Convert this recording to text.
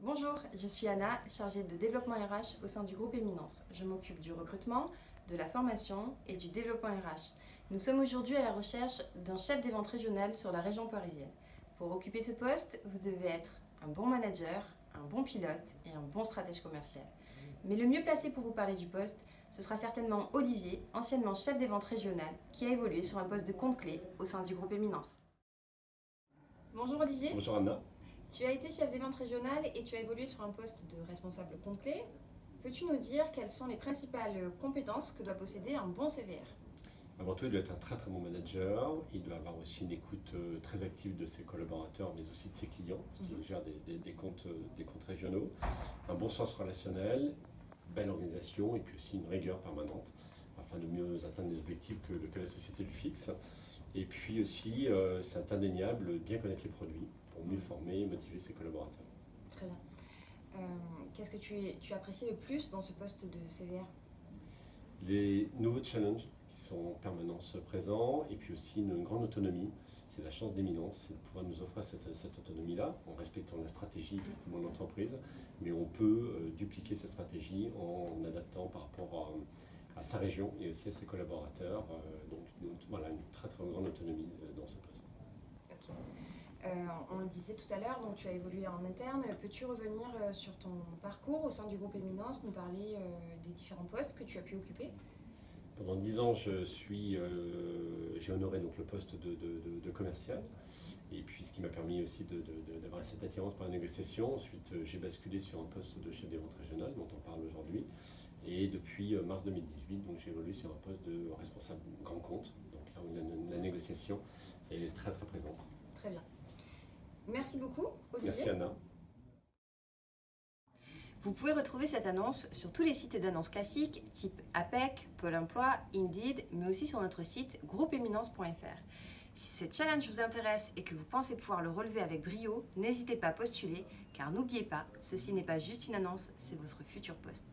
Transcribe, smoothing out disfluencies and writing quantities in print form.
Bonjour, je suis Anna, chargée de développement RH au sein du groupe Éminence. Je m'occupe du recrutement, de la formation et du développement RH. Nous sommes aujourd'hui à la recherche d'un chef des ventes régionales sur la région parisienne. Pour occuper ce poste, vous devez être un bon manager, un bon pilote et un bon stratège commercial. Mais le mieux placé pour vous parler du poste, ce sera certainement Olivier, anciennement chef des ventes régionales, qui a évolué sur un poste de compte clé au sein du groupe Éminence. Bonjour Olivier. Bonjour Anna. Tu as été chef des ventes régionales et tu as évolué sur un poste de responsable compte clé. Peux-tu nous dire quelles sont les principales compétences que doit posséder un bon CVR? Avant tout, il doit être un très très bon manager. Il doit avoir aussi une écoute très active de ses collaborateurs, mais aussi de ses clients, parce qu'il gère des comptes régionaux. Un bon sens relationnel, belle organisation et puis aussi une rigueur permanente afin de mieux atteindre les objectifs que la société lui fixe. Et puis aussi, c'est indéniable, bien connaître les produits pour mieux former et motiver ses collaborateurs. Très bien. Qu'est-ce que tu apprécies le plus dans ce poste de CVR? Les nouveaux challenges qui sont en permanence présents et puis aussi une grande autonomie. C'est la chance d'Éminence, c'est de pouvoir nous offrir cette autonomie-là en respectant la stratégie de mon entreprise, mais on peut dupliquer cette stratégie en adaptant par rapport à sa région et aussi à ses collaborateurs. Donc voilà, une très très grande autonomie dans ce poste. Ok. On le disait tout à l'heure, donc tu as évolué en interne. Peux-tu revenir sur ton parcours au sein du groupe Éminence, nous parler des différents postes que tu as pu occuper? Pendant 10 ans, j'ai honoré donc le poste de commercial, et puis ce qui m'a permis aussi d'avoir cette attirance par la négociation. Ensuite, j'ai basculé sur un poste de chef des ventes régionales, dont on parle aujourd'hui, et depuis mars 2018, donc j'ai évolué sur un poste de responsable grand compte, donc là où la négociation est très très présente. Très bien. Merci beaucoup, Olivier. Merci Anna. Vous pouvez retrouver cette annonce sur tous les sites d'annonces classiques type APEC, Pôle emploi, Indeed, mais aussi sur notre site groupeeminence.fr. Si ce challenge vous intéresse et que vous pensez pouvoir le relever avec brio, n'hésitez pas à postuler, car n'oubliez pas, ceci n'est pas juste une annonce, c'est votre futur poste.